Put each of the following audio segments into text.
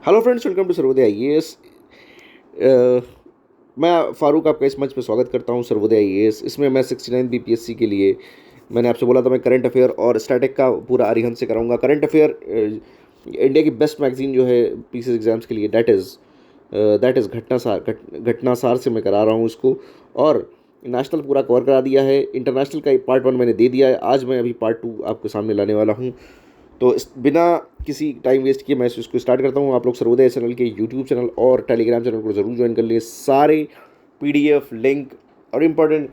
Hello friends, welcome to Sarvodaya IAS. मैं फारूक आपका इस मंच पे स्वागत करता हूं। सर्वोदय आईएएस इसमें मैं 69 बीपीएससी के लिए मैंने आपसे बोला था मैं करंट अफेयर और स्टैटिक का पूरा अरिहंत से कराऊंगा। करंट अफेयर इंडिया की बेस्ट मैगजीन जो है पीसीएस एग्जाम्स के लिए, दैट इज़ घटनासार से मैं करा रहा हूँ इसको। और नेशनल पूरा कवर करा दिया है, इंटरनेशनल का पार्ट 1 मैंने दे दिया है। आज मैं अभी पार्ट 2 आपके सामने लाने वाला हूँ। तो बिना किसी टाइम वेस्ट किए मैं इसको स्टार्ट करता हूँ। आप लोग सर्वोदय चैनल के यूट्यूब चैनल और टेलीग्राम चैनल को ज़रूर ज्वाइन कर लिए। सारे पीडीएफ लिंक और इम्पोर्टेंट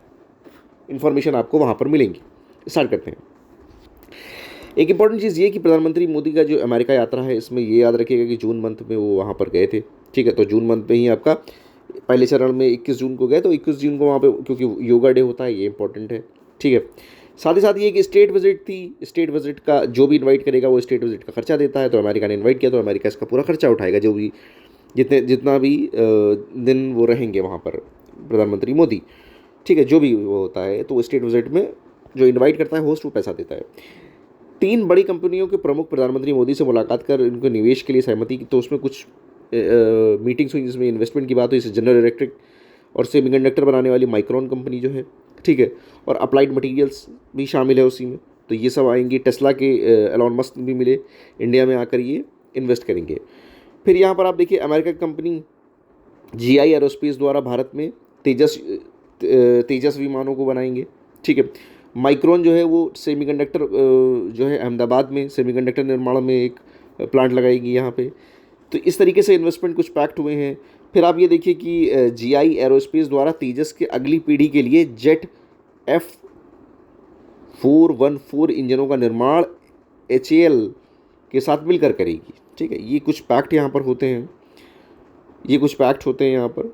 इन्फॉर्मेशन आपको वहाँ पर मिलेंगी। स्टार्ट करते हैं। एक इंपॉर्टेंट चीज़ ये कि प्रधानमंत्री मोदी का जो अमेरिका यात्रा है, इसमें ये याद रखिएगा कि जून मंथ में वो वहाँ पर गए थे। ठीक है, तो जून मंथ में ही आपका पहले चरण में 21 जून को गए, तो 21 जून को वहाँ पे क्योंकि योगा डे होता है, ये इंपॉर्टेंट है। ठीक है, साथ ही साथ ये कि स्टेट विजिट थी। स्टेट विजिट का जो भी इनवाइट करेगा वो स्टेट विजिट का खर्चा देता है। तो अमेरिका ने इनवाइट किया तो अमेरिका इसका पूरा खर्चा उठाएगा, जो भी जितना भी दिन वो रहेंगे वहाँ पर प्रधानमंत्री मोदी। ठीक है, जो भी वो होता है तो स्टेट विजिट में जो इन्वाइट करता है होस्ट, वो पैसा देता है। 3 बड़ी कंपनियों के प्रमुख प्रधानमंत्री मोदी से मुलाकात कर उनको निवेश के लिए सहमति की। तो उसमें कुछ मीटिंग्स हुई जिसमें इन्वेस्टमेंट की बात हुई। जैसे जनरल इलेक्ट्रिक और सेमीकंडक्टर बनाने वाली माइक्रोन कंपनी जो है, ठीक है, और अप्लाइड मटेरियल्स भी शामिल है उसी में। तो ये सब आएंगी। टेस्ला के एलॉन मस्क भी मिले, इंडिया में आकर ये इन्वेस्ट करेंगे। फिर यहाँ पर आप देखिए अमेरिका की कंपनी जीआई एरोस्पेस द्वारा भारत में तेजस विमानों को बनाएंगे। ठीक है, माइक्रोन जो है वो सेमीकंडक्टर जो है अहमदाबाद में सेमीकंडक्टर निर्माण में एक प्लांट लगाएगी यहाँ पे। तो इस तरीके से इन्वेस्टमेंट कुछ पैक्ट हुए हैं। फिर आप ये देखिए कि जीआई एरोस्पेस द्वारा तेजस के अगली पीढ़ी के लिए जेट F414 इंजनों का निर्माण HAL के साथ मिलकर करेगी। ठीक है, ये कुछ पैक्ट यहाँ पर होते हैं, यहाँ पर।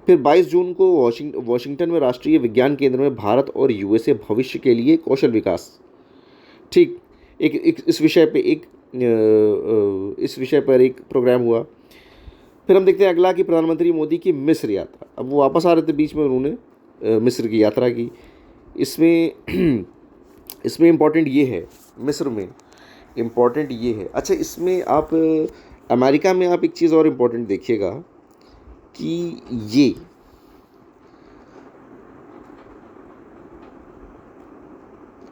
फिर 22 जून को वाशिंगटन में राष्ट्रीय विज्ञान केंद्र में भारत और यूएसए भविष्य के लिए कौशल विकास, ठीक, इस विषय पर एक प्रोग्राम हुआ। फिर हम देखते हैं अगला कि प्रधानमंत्री मोदी की मिस्र यात्रा। अब वो वापस आ रहे थे, बीच में उन्होंने मिस्र की यात्रा की। इसमें इसमें इम्पॉर्टेंट ये है, मिस्र में इम्पॉर्टेंट ये है। अच्छा, इसमें आप अमेरिका में आप एक चीज़ और इम्पॉर्टेंट देखिएगा कि ये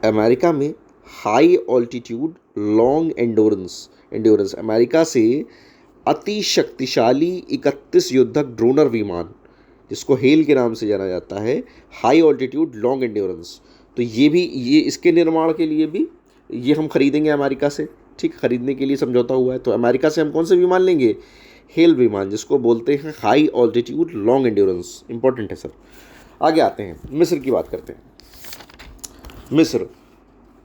अमेरिका में high altitude long endurance America से अति शक्तिशाली 31 युद्धक ड्रोनर विमान, जिसको हेल के नाम से जाना जाता है, हाई ऑल्टीट्यूड लॉन्ग एंड्योरेंस। तो ये इसके निर्माण के लिए भी ये हम खरीदेंगे अमेरिका से। ठीक, खरीदने के लिए समझौता हुआ है। तो अमेरिका से हम कौन से विमान लेंगे? हेल विमान, जिसको बोलते हैं high altitude long endurance. Important है सर। आगे आते हैं, मिस्र की बात करते हैं। मिस्र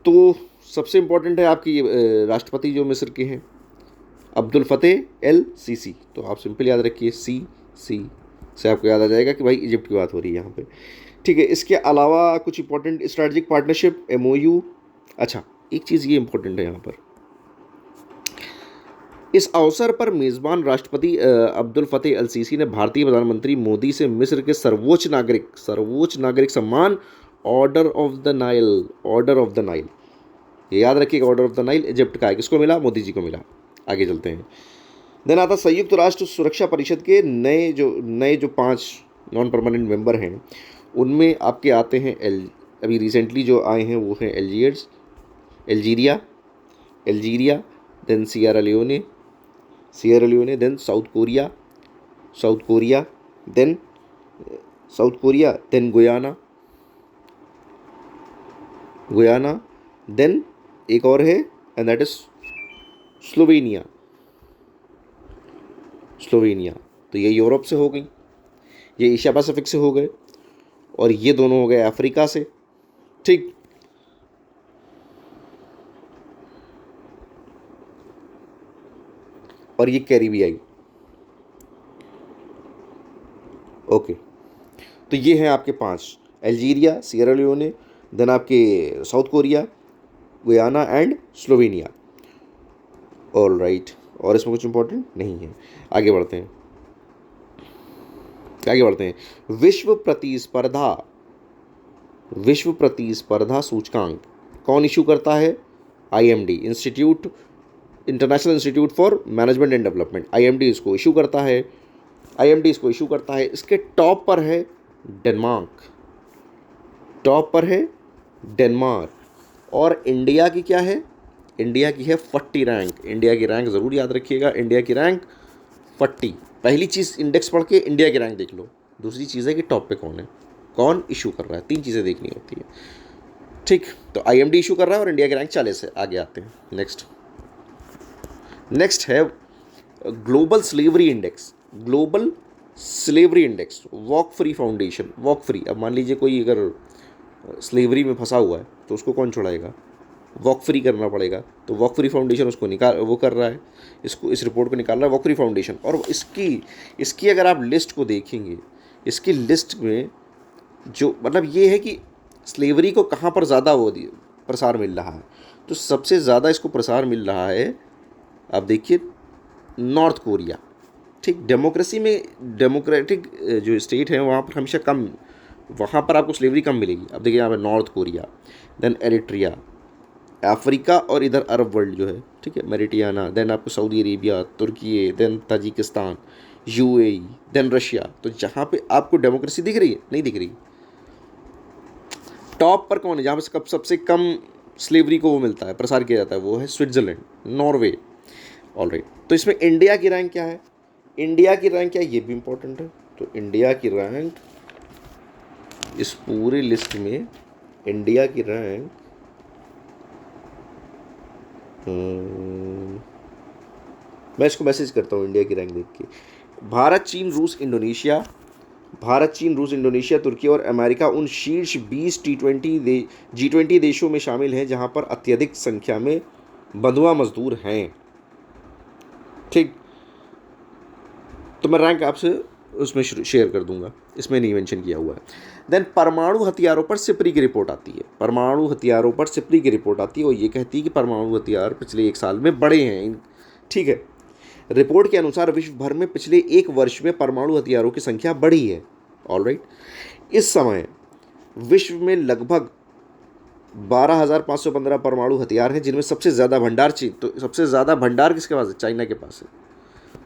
तो सबसे इम्पोर्टेंट है आपकी राष्ट्रपति जो मिस्र के हैं, अब्दुल फतेह एल सीसी। तो आप सिंपल याद रखिए, सी से आपको याद आ जाएगा कि भाई इजिप्ट की बात हो रही है यहाँ पे। ठीक है, इसके अलावा कुछ इंपॉर्टेंट स्ट्रेटजिक पार्टनरशिप MOU। अच्छा, एक चीज़ ये इंपॉर्टेंट है यहाँ पर, इस अवसर पर मेज़बान राष्ट्रपति अब्दुल फतेह अल सीसी ने भारतीय प्रधानमंत्री मोदी से मिस्र के सर्वोच्च नागरिक सम्मान ऑर्डर ऑफ द नाइल, ये याद रखिएगा, order of the Nile Egypt का है। किसको मिला? मोदी जी को मिला। आगे चलते हैं। देन आता संयुक्त राष्ट्र सुरक्षा परिषद के नए जो 5 नॉन परमानेंट मेंबर हैं, उनमें आपके आते हैं अभी रिसेंटली जो आए हैं वो हैं Algeria, then Sierra Leone, then South Korea, then Guyana, then एक और है एंड दैट इज स्लोवेनिया। तो ये यूरोप से हो गई, ये एशिया पैसिफिक से हो गए, और ये दोनों हो गए अफ्रीका से। ठीक, और ये कैरिबियाई। ओके, तो ये हैं आपके 5, अल्जीरिया, सियरा लियोने, देन आपके south Korea, Guyana and Slovenia. All right, और इसमें कुछ इंपॉर्टेंट नहीं है। आगे बढ़ते हैं। विश्व प्रतिस्पर्धा सूचकांक कौन इशू करता है? IMD, institute international institute for management and development, IMD इसको इशू करता है, आईएमडी इसको इशू करता है। इसके टॉप पर है डेनमार्क, टॉप पर है डेनमार्क। और इंडिया की क्या है, इंडिया की है 40 रैंक। इंडिया की रैंक ज़रूर याद रखिएगा, इंडिया की रैंक 40। पहली चीज़ इंडेक्स पढ़ के इंडिया की रैंक देख लो, दूसरी चीज़ है कि टॉप पे कौन है, कौन इशू कर रहा है, 3 चीज़ें देखनी होती है। ठीक, तो आईएमडी इशू कर रहा है और इंडिया की रैंक 40 है। आगे आते हैं, नेक्स्ट है global slavery index, global slavery index, walk free foundation, walk free. अब मान लीजिए कोई अगर स्लेवरी में फंसा हुआ है तो उसको कौन छुड़ाएगा, वॉक फ्री करना पड़ेगा। तो वॉक फ्री फाउंडेशन उसको वो कर रहा है, इसको, इस रिपोर्ट को निकाल रहा है वॉक फ्री फाउंडेशन। और इसकी अगर आप लिस्ट को देखेंगे, इसकी लिस्ट में जो मतलब ये है कि स्लेवरी को कहाँ पर ज़्यादा वो प्रसार मिल रहा है, तो सबसे ज़्यादा इसको प्रसार मिल रहा है, आप देखिए, नॉर्थ कोरिया। ठीक, डेमोक्रेसी में, डेमोक्रेटिक जो स्टेट है वहाँ पर हमेशा कम, वहाँ पर आपको स्लेवरी कम मिलेगी। अब देखिए यहाँ पे North Korea, then Eritrea, Africa, और इधर अरब वर्ल्ड जो है, ठीक है, मेरिटियाना, देन आपको सऊदी अरेबिया, तुर्की, then Tajikistan, UAE, then Russia. तो जहाँ पे आपको डेमोक्रेसी दिख रही है, नहीं दिख रही। टॉप पर कौन है जहाँ पे सबसे कम स्लेवरी को वो मिलता है, प्रसार किया जाता है, वो है स्विट्ज़रलैंड, नॉर्वे। ऑलराइट, तो इसमें इंडिया की रैंक क्या है, इंडिया की रैंक क्या है, ये भी इंपॉर्टेंट है। तो इंडिया की रैंक, इस पूरी लिस्ट में इंडिया की रैंक मैं इसको मैसेज करता हूँ इंडिया की रैंक देख के। भारत, चीन, रूस, इंडोनेशिया, भारत, चीन, रूस, इंडोनेशिया, तुर्की और अमेरिका उन शीर्ष 20 G20 देशों में शामिल हैं जहां पर अत्यधिक संख्या में बंधुआ मजदूर हैं। ठीक, तो मैं रैंक आपसे उसमें शेयर कर दूंगा, इसमें नहीं मेंशन किया हुआ है। देन परमाणु हथियारों पर सिप्री की रिपोर्ट आती है, परमाणु हथियारों पर सिप्री की रिपोर्ट आती है और ये कहती है कि परमाणु हथियार पिछले 1 साल में बढ़े हैं। ठीक है, रिपोर्ट के अनुसार विश्व भर में पिछले 1 वर्ष में परमाणु हथियारों की संख्या बढ़ी है। ऑलराइट, इस समय विश्व में लगभग 12,515 परमाणु हथियार हैं, जिनमें सबसे ज़्यादा भंडार तो सबसे ज़्यादा भंडार किसके पास है, चाइना के पास है।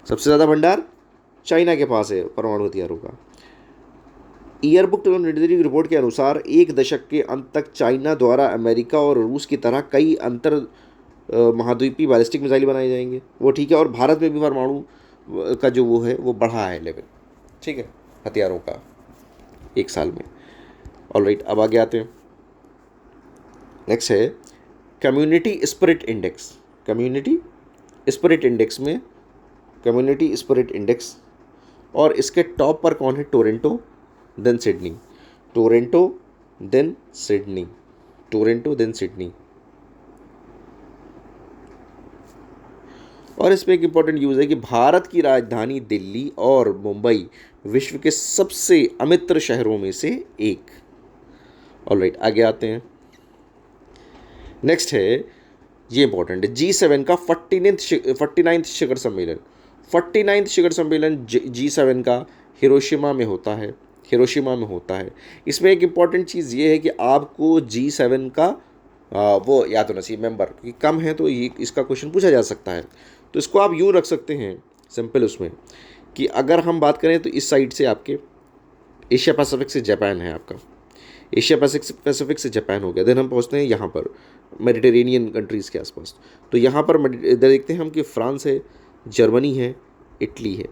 सबसे ज़्यादा भंडार चाइना के पास है परमाणु हथियारों का। ईयरबुक 2023 रिपोर्ट के अनुसार 1 दशक के अंत तक चाइना द्वारा अमेरिका और रूस की तरह कई अंतर महाद्वीपीय बैलिस्टिक मिसाइल बनाए जाएंगे, वो ठीक है। और भारत में भी परमाणु का जो वो है वो बढ़ा है लेवल, ठीक है, हथियारों का 1 साल में। ऑलराइट, अब आगे आते हैं। नेक्स्ट है community spirit index, community spirit index में, कम्युनिटी स्पिरिट इंडेक्स, और इसके टॉप पर कौन है, Toronto, then Sydney, Toronto, then Sydney, Toronto, then Sydney. और इसमें एक इंपॉर्टेंट यूज़ है कि भारत की राजधानी दिल्ली और मुंबई विश्व के सबसे अमित्र शहरों में से एक। ऑलराइट, आगे आते हैं। नेक्स्ट है, ये इंपॉर्टेंट है, G7 का 49th शिखर सम्मेलन, 49th शिखर सम्मेलन G7 का हिरोशिमा में होता है, हिरोशिमा में होता है। इसमें एक इम्पॉर्टेंट चीज़ ये है कि आपको G7 का वो याद होना चाहिए मेंबर, क्योंकि कम है तो ये इसका क्वेश्चन पूछा जा सकता है। तो इसको आप यूँ रख सकते हैं सिंपल उसमें कि अगर हम बात करें तो इस साइड से आपके एशिया पैसिफिक से जापान है, आपका एशिया पैसिफिक से जापान हो गया। देन हम पहुँचते हैं यहाँ पर मेडिटेरेनियन कंट्रीज़ के आसपास। तो यहाँ पर इधर देखते हैं हम कि फ्रांस है, जर्मनी है, इटली है,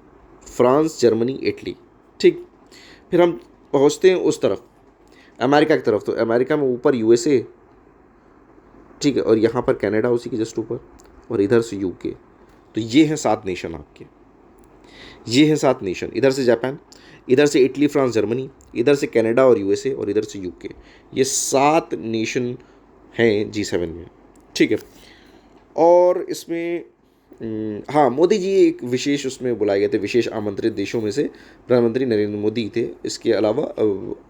फ्रांस, जर्मनी, इटली। ठीक, फिर हम पहुँचते हैं उस तरफ अमेरिका की तरफ। तो अमेरिका में ऊपर यूएसए, ठीक है, और यहाँ पर कनाडा उसी के जस्ट ऊपर, और इधर से यूके। तो ये हैं 7 नेशन आपके, ये हैं 7 नेशन, इधर से जापान, इधर से इटली, फ्रांस, जर्मनी, इधर से कनाडा और यूएसए, और इधर से यूके। ये 7 नेशन हैं G7 में, ठीक है। और इसमें हाँ, मोदी जी एक विशेष उसमें बुलाए गए थे, विशेष आमंत्रित देशों में से प्रधानमंत्री नरेंद्र मोदी थे। इसके अलावा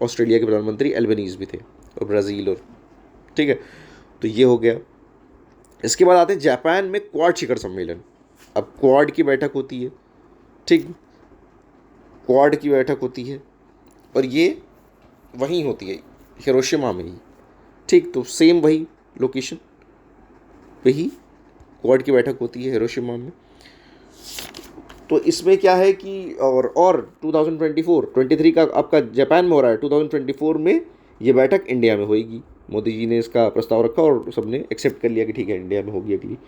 ऑस्ट्रेलिया के प्रधानमंत्री एल्बनीज़ भी थे, और ब्राज़ील, और ठीक है। तो ये हो गया। इसके बाद आते हैं जापान में क्वाड शिखर सम्मेलन। अब क्वाड की बैठक होती है, ठीक, क्वाड की बैठक होती है, और ये वहीं होती है हिरोशिमा में ही, ठीक। तो सेम वही लोकेशन, वही क्वाड की बैठक होती है हिरोशिमा में। तो इसमें क्या है कि और 2024 23 का आपका जापान में हो रहा है, 2024 में ये बैठक इंडिया में होगी। मोदी जी ने इसका प्रस्ताव रखा और सबने एक्सेप्ट कर लिया कि ठीक है इंडिया में होगी अगली।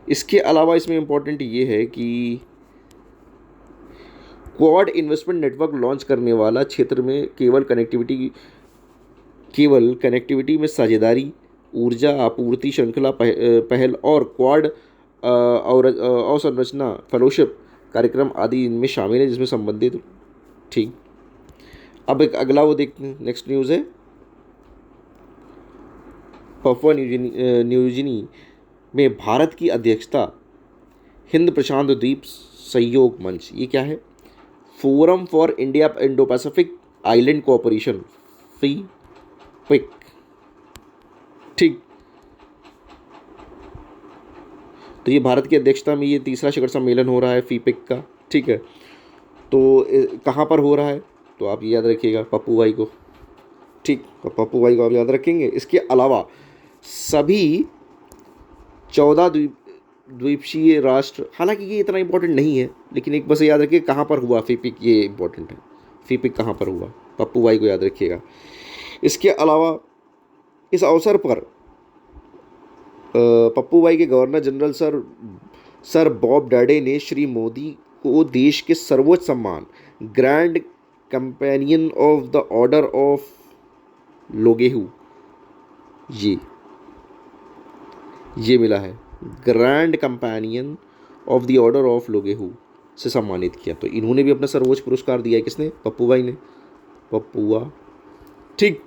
इसके अलावा इसमें इम्पोर्टेंट ये है कि क्वाड इन्वेस्टमेंट नेटवर्क लॉन्च करने वाला क्षेत्र में केवल कनेक्टिविटी में साझेदारी, ऊर्जा आपूर्ति श्रृंखला पहल और क्वाड और अवसंरचना फेलोशिप कार्यक्रम आदि इनमें शामिल है जिसमें संबंधित। ठीक, अब एक अगला वो देखते हैं, नेक्स्ट न्यूज़ है पपुआ न्यूगिनी में भारत की अध्यक्षता हिंद प्रशांत द्वीप सहयोग मंच, ये क्या है? Forum for India Indo Pacific island cooperation, FIPIC। ठीक, तो ये भारत की अध्यक्षता में ये तीसरा शिखर सम्मेलन हो रहा है FIPIC का। ठीक है, तो कहाँ पर हो रहा है? तो आप ये याद रखिएगा पप्पूवाई को। ठीक, तो पप्पूवाई को आप याद रखेंगे। इसके अलावा सभी 14 द्वीपशीय राष्ट्र, हालांकि ये इतना इंपॉर्टेंट नहीं है लेकिन एक बस याद रखिए कहाँ पर हुआ FIPIC, ये इंपॉर्टेंट है। FIPIC कहाँ पर हुआ, पप्पूवाई को याद रखिएगा। इसके अलावा इस अवसर पर पप्पूवाई के governor general sir Bob Dadae ने श्री मोदी को देश के सर्वोच्च सम्मान Grand Companion of the Order of Logohu ये मिला है, Grand Companion of the Order of Logohu से सम्मानित किया। तो इन्होंने भी अपना सर्वोच्च पुरस्कार दिया है, किसने? पप्पूवाई ने, पप्पूआ। ठीक,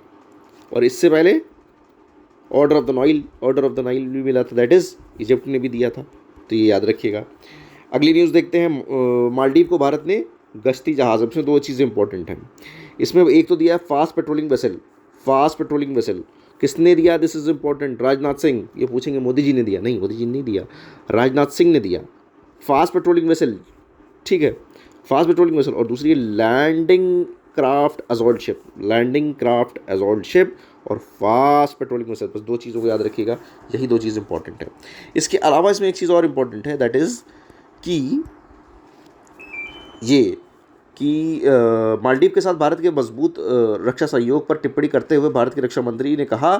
और इससे पहले ऑर्डर ऑफ द नाइल भी मिला था, दैट इज इजिप्ट ने भी दिया था। तो ये याद रखिएगा। अगली न्यूज़ देखते हैं, मालदीव को भारत ने गश्ती जहाज़, इसमें दो चीज़ें इंपॉर्टेंट हैं। इसमें एक तो दिया है फास्ट पेट्रोलिंग वेसल, किसने दिया? This is important, Rajnath Singh. ये पूछेंगे मोदी जी ने दिया? नहीं, मोदी जी ने नहीं दिया, राजनाथ सिंह ने दिया। फास्ट पेट्रोलिंग वेसल, ठीक है, फास्ट पेट्रोलिंग वेसल। और दूसरी लैंडिंग क्राफ्ट एजॉल्ट शिप और फास्ट पेट्रोलिंग वेसल। बस दो चीज़ों को याद रखिएगा, यही दो चीज़ इंपॉर्टेंट है। इसके अलावा इसमें एक चीज़ और इंपॉर्टेंट है, दैट इज़ कि मालदीव के साथ भारत के मजबूत रक्षा सहयोग पर टिप्पणी करते हुए भारत के रक्षा मंत्री ने कहा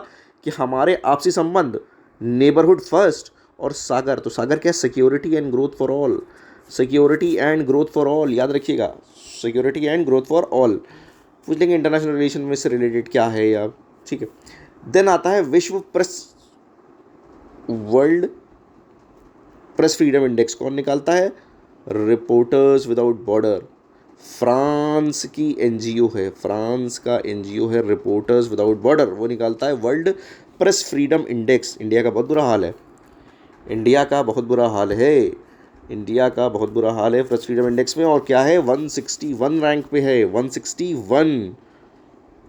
कि हमारे आपसी संबंध नेबरहुड फर्स्ट और सागर, तो सागर क्या? Security and growth for all, याद रखिएगा, security and growth for all. पूछ लेंगे इंटरनेशनल रिलेशन में से रिलेटेड क्या है या, ठीक है। देन आता है वर्ल्ड प्रेस फ्रीडम इंडेक्स कौन निकालता है? रिपोर्टर्स विदाउट बॉर्डर, फ्रांस की एनजीओ है, फ्रांस का एनजीओ है रिपोर्टर्स विदाउट बॉर्डर, वो निकालता है world press freedom index. India का बहुत बुरा हाल है प्रेस फ्रीडम इंडेक्स में, और क्या है? 161 रैंक पे है, 161।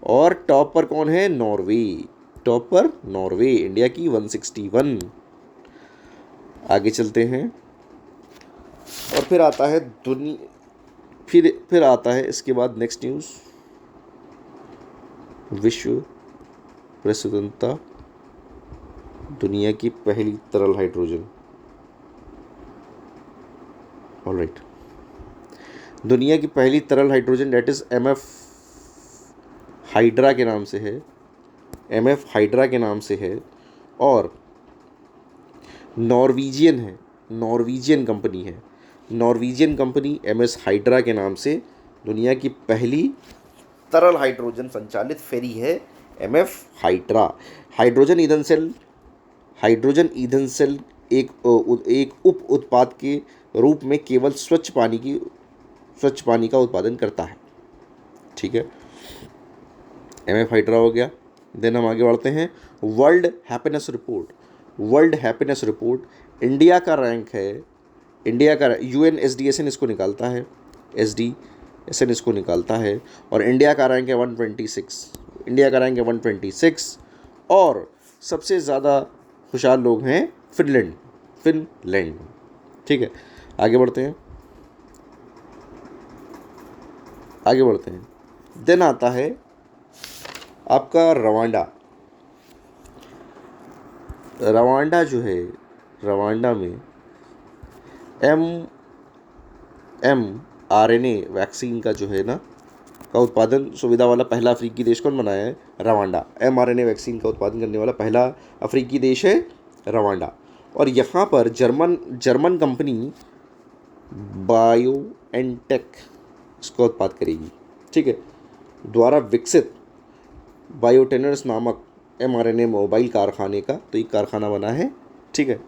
और टॉप पर कौन है? नॉर्वे, इंडिया की 161। आगे चलते हैं, और फिर आता है फिर आता है इसके बाद नेक्स्ट न्यूज़, विश्व प्रेस स्वतंत्रता, दुनिया की पहली तरल हाइड्रोजन। ऑलराइट, दुनिया की पहली तरल हाइड्रोजन डेट इज MF हाइड्रा के नाम से है, और नॉर्वीजियन कंपनी MS हाइड्रा के नाम से दुनिया की पहली तरल हाइड्रोजन संचालित फेरी है MF हाइड्रा। हाइड्रोजन ईंधन सेल एक उप उत्पाद के रूप में केवल स्वच्छ पानी का उत्पादन करता है। ठीक है, MF हाइड्रा हो गया। देन हम आगे बढ़ते हैं, वर्ल्ड हैप्पीनेस रिपोर्ट। इंडिया का रैंक है, UNSDSN इसको निकालता है, SDSN इसको निकालता है, और इंडिया का रैंक है 126। और सबसे ज़्यादा खुशहाल लोग हैं फिनलैंड। ठीक है, आगे बढ़ते हैं। देन आता है आपका रवांडा। रवांडा जो है, रवांडा में M M R N A vaccine का जो है ना का उत्पादन सुविधा वाला पहला अफ्रीकी देश कौन बनाया है? रवांडा। mRNA वैक्सीन का उत्पादन करने वाला पहला अफ्रीकी देश है रवांडा। और यहाँ पर जर्मन जर्मन कंपनी बायोएनटेक इसका उत्पाद करेगी, ठीक है, द्वारा विकसित बायोटेनर्स नामक mRNA मोबाइल कारखाने का तो एक कारखाना बना है, ठीक है,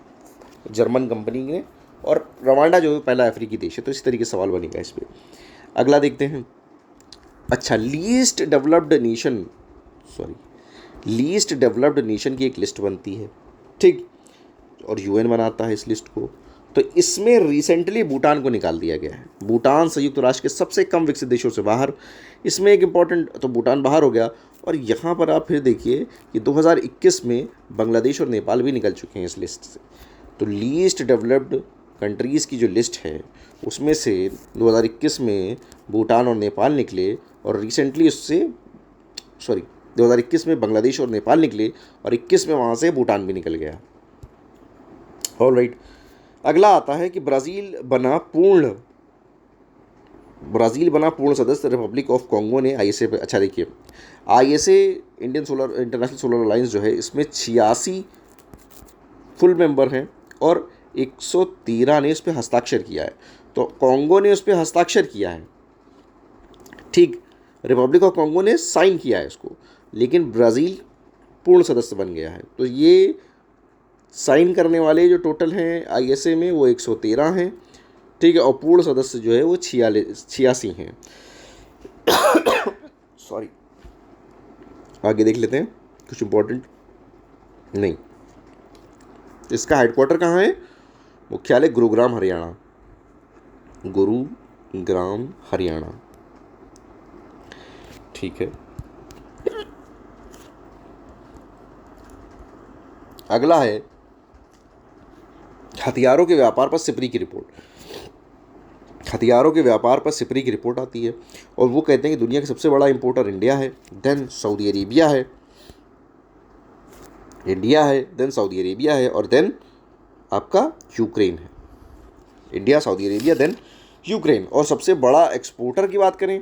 जर्मन कंपनी ने। और रवांडा जो है पहला अफ्रीकी देश है। तो इस तरीके से सवाल बनेगा इस पर। अगला देखते हैं। अच्छा, लीस्ट डेवलप्ड नेशन की एक लिस्ट बनती है, ठीक, और यूएन बनाता है इस लिस्ट को। तो इसमें रिसेंटली भूटान को निकाल दिया गया है। भूटान संयुक्त राष्ट्र के सबसे कम विकसित देशों से बाहर। इसमें एक इम्पॉर्टेंट, तो भूटान बाहर हो गया। और यहाँ पर आप फिर देखिए कि 2021 में बांग्लादेश और नेपाल भी निकल चुके हैं इस लिस्ट से। तो लीस्ट डेवलप्ड कंट्रीज़ की जो लिस्ट है उसमें से 2021 में भूटान और नेपाल निकले, और रिसेंटली उससे 2021 में बांग्लादेश और नेपाल निकले, और 21 में वहाँ से भूटान भी निकल गया। ऑलराइट, अगला आता है कि ब्राज़ील बना पूर्ण सदस्य रिपब्लिक ऑफ कॉन्गो ने आईएसए पे। अच्छा देखिए, आईएसए इंटरनेशनल सोलर अलायंस जो है इसमें 86 फुल मेंबर हैं और 113 ने इस पर हस्ताक्षर किया है। तो कॉन्गो ने उस पर हस्ताक्षर किया है, ठीक, रिपब्लिक ऑफ कॉन्गो ने साइन किया है इसको, लेकिन ब्राज़ील पूर्ण सदस्य बन गया है। तो ये साइन करने वाले जो टोटल हैं आईएसए में वो 113 हैं, ठीक है, और पूर्ण सदस्य जो है वो 86 हैं। सॉरी, आगे देख लेते हैं कुछ इम्पोर्टेंट। नहीं, इसका हेडक्वार्टर कहाँ है? मुख्यालय गुरुग्राम हरियाणा, गुरुग्राम हरियाणा, ठीक है। अगला है हथियारों के व्यापार पर सिपरी की रिपोर्ट। हथियारों के व्यापार पर सिपरी की रिपोर्ट आती है और वो कहते हैं कि दुनिया का सबसे बड़ा इंपोर्टर इंडिया है, देन सऊदी अरेबिया है, देन सऊदी अरेबिया है, और देन आपका यूक्रेन है। India, Saudi Arabia, then Ukraine. और सबसे बड़ा एक्सपोर्टर की बात करें,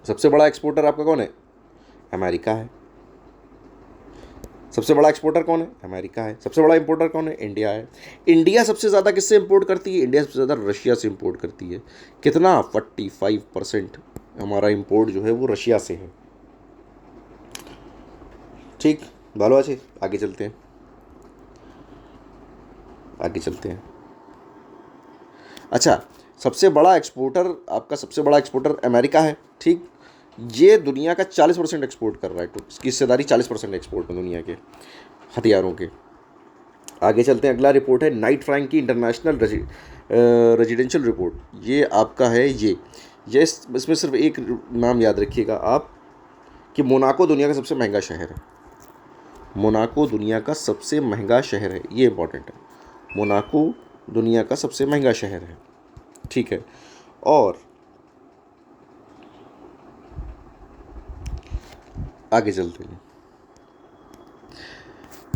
सबसे बड़ा एक्सपोर्टर आपका कौन है? अमेरिका है। सबसे बड़ा एक्सपोर्टर कौन है? अमेरिका है। सबसे बड़ा इंपोर्टर कौन है? इंडिया है। इंडिया सबसे ज़्यादा किससे इंपोर्ट करती है? इंडिया सबसे ज़्यादा रशिया से इंपोर्ट करती है। कितना? 45% हमारा इंपोर्ट जो है वो रशिया से है, ठीक। बालो अच्छे, आगे चलते हैं, अच्छा, सबसे बड़ा एक्सपोर्टर, आपका सबसे बड़ा एक्सपोर्टर अमेरिका है, ठीक। ये दुनिया का 40% एक्सपोर्ट कर रहा है, तो इसकी हिस्सेदारी 40% एक्सपोर्ट है दुनिया के हथियारों के। आगे चलते हैं। अगला रिपोर्ट है नाइट फ्रैंक की इंटरनेशनल रेजिडेंशियल रिपोर्ट। ये आपका है ये इसमें सिर्फ एक नाम याद रखिएगा आप कि मोनाको दुनिया का सबसे महंगा शहर है। मोनाको दुनिया का सबसे महंगा शहर है, ये इंपॉर्टेंट है। मोनाको दुनिया का सबसे महंगा शहर है, ठीक है। और आगे चलते हैं।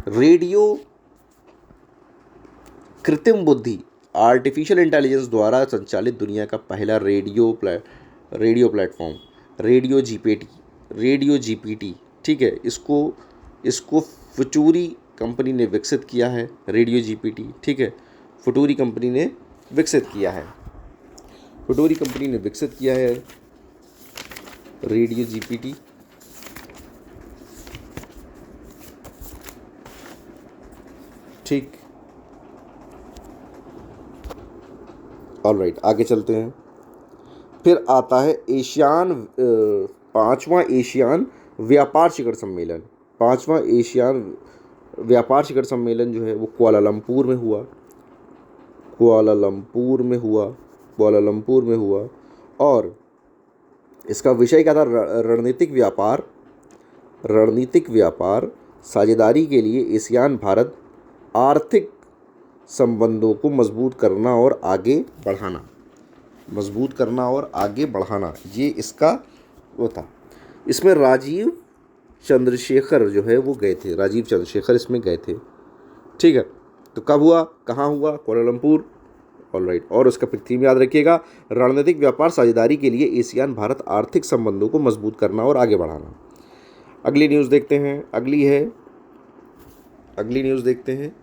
रेडियो कृत्रिम बुद्धि, आर्टिफिशियल इंटेलिजेंस द्वारा संचालित दुनिया का पहला रेडियो प्लेटफॉर्म, रेडियो जीपीटी, ठीक है। इसको फुटूरी कंपनी ने विकसित किया है, रेडियो जीपीटी, ठीक है। फुटूरी कंपनी ने विकसित किया है रेडियो जीपीटी, ठीक। ऑलराइट, आगे चलते हैं। फिर आता है पांचवा एशियान व्यापार शिखर सम्मेलन। पांचवा एशियान व्यापार शिखर सम्मेलन जो है वो कुआलालंपुर में हुआ और इसका विषय क्या था? रणनीतिक व्यापार साझेदारी के लिए एशियान भारत आर्थिक संबंधों को मजबूत करना और आगे बढ़ाना, ये इसका वो था। इसमें राजीव चंद्रशेखर जो है वो गए थे, इसमें गए थे, ठीक है, तो कब हुआ, कहाँ हुआ, कुआलालंपुर। ऑलराइट, और उसका थीम याद रखिएगा, रणनीतिक व्यापार साझेदारी के लिए एशियान भारत आर्थिक संबंधों को मजबूत करना और आगे बढ़ाना। अगली न्यूज़ देखते हैं, अगली न्यूज़ देखते हैं।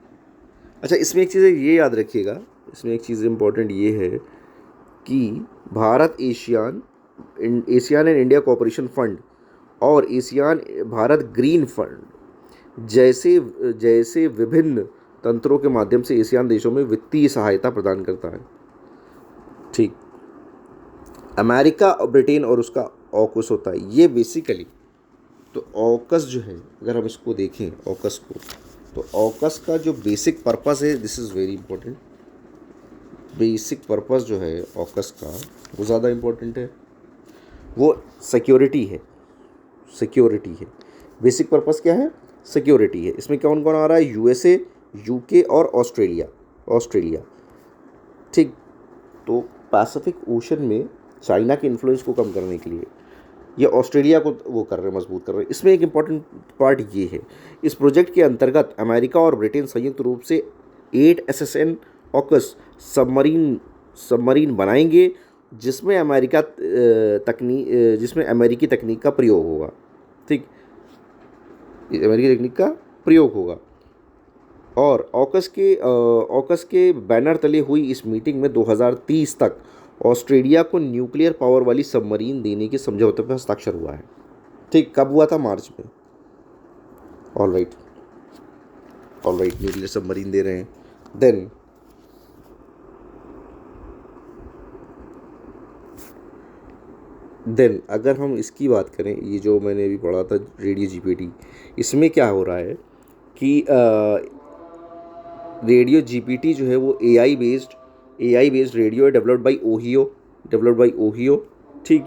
अच्छा, इसमें एक चीज़ ये याद रखिएगा, इसमें एक चीज़ इम्पोर्टेंट ये है कि Bharat ASEAN ASEAN and India cooperation fund और एशियान भारत ग्रीन फंड जैसे विभिन्न तंत्रों के माध्यम से एशियान देशों में वित्तीय सहायता प्रदान करता है। ठीक, अमेरिका और ब्रिटेन और उसका ऑकस होता है ये बेसिकली। तो ऑकस जो है, अगर हम इसको देखें ऑकस को, तो ऑकस का जो बेसिक पर्पस है, this is very important, basic purpose जो है ऑकस का वो ज़्यादा इम्पोर्टेंट है, वो सिक्योरिटी है। बेसिक पर्पस क्या है, सिक्योरिटी है। इसमें कौन कौन आ रहा है, यूएसए, यूके और ऑस्ट्रेलिया। ठीक, तो पैसिफिक ओशन में चाइना के इन्फ्लुएंस को कम करने के लिए ये ऑस्ट्रेलिया को वो कर रहे हैं, मजबूत कर रहे हैं। इसमें एक इम्पॉर्टेंट पार्ट ये है, इस प्रोजेक्ट के अंतर्गत अमेरिका और ब्रिटेन संयुक्त रूप से 8 SSN ऑकस सबमरीन बनाएंगे जिसमें अमेरिकी तकनीक का प्रयोग होगा। ठीक, अमेरिकी तकनीक का प्रयोग होगा। और ऑकस के बैनर तले हुई इस मीटिंग में 2030 तक ऑस्ट्रेलिया को न्यूक्लियर पावर वाली सबमरीन देने के समझौते पर हस्ताक्षर हुआ है। ठीक, कब हुआ था, मार्च में। ऑलराइट, न्यूक्लियर सबमरीन दे रहे हैं। देन अगर हम इसकी बात करें, ये जो मैंने अभी पढ़ा था रेडियो जीपीटी, इसमें क्या हो रहा है कि रेडियो जीपीटी जो है वो एआई बेस्ड रेडियो है, डेवलप्ड बाई ओहियो। ठीक,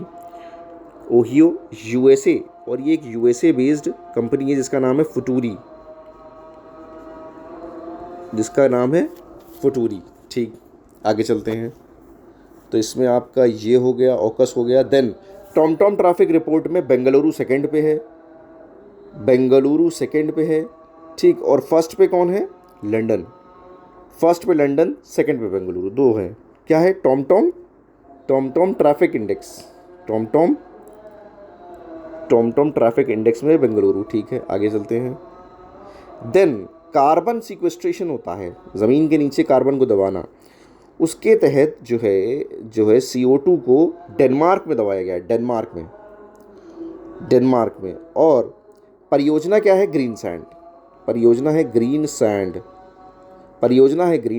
ओहियो यूएसए, और ये एक यूएसए बेस्ड कंपनी है जिसका नाम है फुटूरी। ठीक, आगे चलते हैं। तो इसमें आपका ये हो गया, ऑकस हो गया। देन टॉमटॉम ट्रैफिक रिपोर्ट में बेंगलुरु सेकंड पे है। ठीक, और फर्स्ट पे कौन है, लंदन। फर्स्ट पे लंदन, सेकंड पे बेंगलुरु, दो हैं। क्या है, टॉमटॉम ट्रैफिक इंडेक्स में बेंगलुरु। ठीक है, आगे चलते हैं। देन कार्बन सिक्वेस्ट्रेशन होता है, ज़मीन के नीचे कार्बन को दबाना। उसके तहत जो है CO2 को डेनमार्क में दबाया गया है, डेनमार्क में। और परियोजना क्या है, ग्रीन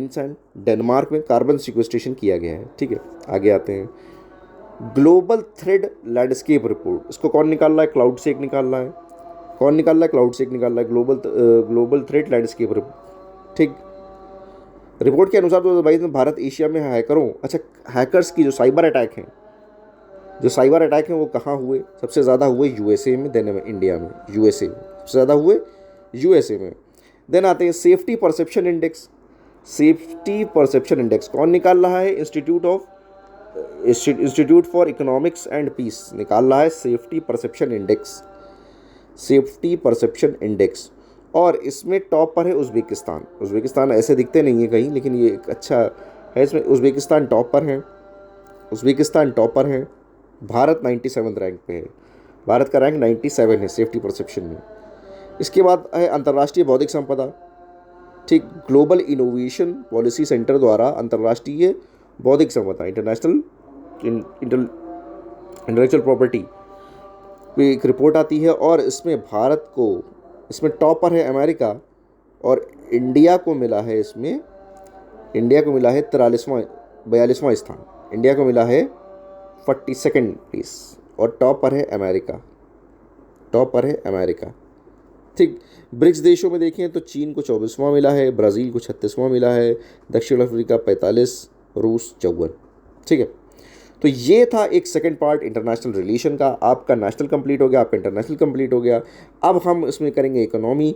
सैंड, डेनमार्क में कार्बन सिक्वेस्ट्रेशन किया गया है। ठीक है, आगे आते हैं। ग्लोबल थ्रेड लैंडस्केप रिपोर्ट, इसको कौन निकाल रहा है, क्लाउडसेक निकाल रहा है। Global thread landscape report. ठीक, रिपोर्ट के अनुसार 2022 में भारत एशिया में हैकर्स की जो साइबर अटैक हैं वो कहाँ हुए, सबसे ज़्यादा हुए यूएसए में, देन इंडिया में। सबसे ज़्यादा हुए यूएसए में। देन आते हैं सेफ्टी परसेप्शन इंडेक्स कौन निकाल रहा है, institute for economics and peace निकाल रहा है सेफ्टी परसेप्शन इंडेक्स। और इसमें टॉप पर है उज़्बेकिस्तान ऐसे दिखते नहीं है कहीं, लेकिन ये एक अच्छा है। इसमें उज़्बेकिस्तान टॉप पर है। भारत 97 रैंक पे है, भारत का रैंक 97 है सेफ्टी परसेप्शन में। इसके बाद है अंतर्राष्ट्रीय बौद्धिक संपदा। ठीक, ग्लोबल इनोवेशन पॉलिसी सेंटर द्वारा अंतर्राष्ट्रीय बौद्धिक संपदा, इंटेलेक्चुअल प्रॉपर्टी पे एक रिपोर्ट आती है। और इसमें इसमें टॉप पर है अमेरिका, और इंडिया को मिला है 42वां स्थान। इंडिया को मिला है 42nd प्लेस, और टॉप पर है अमेरिका। ठीक, ब्रिक्स देशों में देखें तो चीन को 24वां मिला है, ब्राज़ील को 36वां मिला है, दक्षिण अफ्रीका 45, रूस 54। ठीक है, तो ये था एक सेकंड पार्ट इंटरनेशनल रिलेशन का। आपका नेशनल कंप्लीट हो गया, आपका इंटरनेशनल कंप्लीट हो गया। अब हम इसमें करेंगे इकोनॉमी,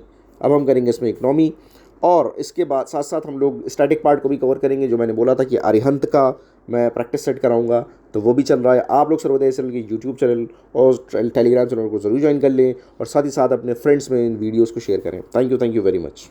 और इसके बाद साथ साथ हम लोग स्टैटिक पार्ट को भी कवर करेंगे। जो मैंने बोला था कि अरिहंत का मैं प्रैक्टिस सेट कराऊंगा, तो वो भी चल रहा है। आप लोग सर्वोदय चैनल के यूट्यूब चैनल और टेलीग्राम चैनल को ज़रूर ज्वाइन कर लें, और साथ ही साथ अपने फ्रेंड्स में इन वीडियोज़ को शेयर करें। Thank you very much.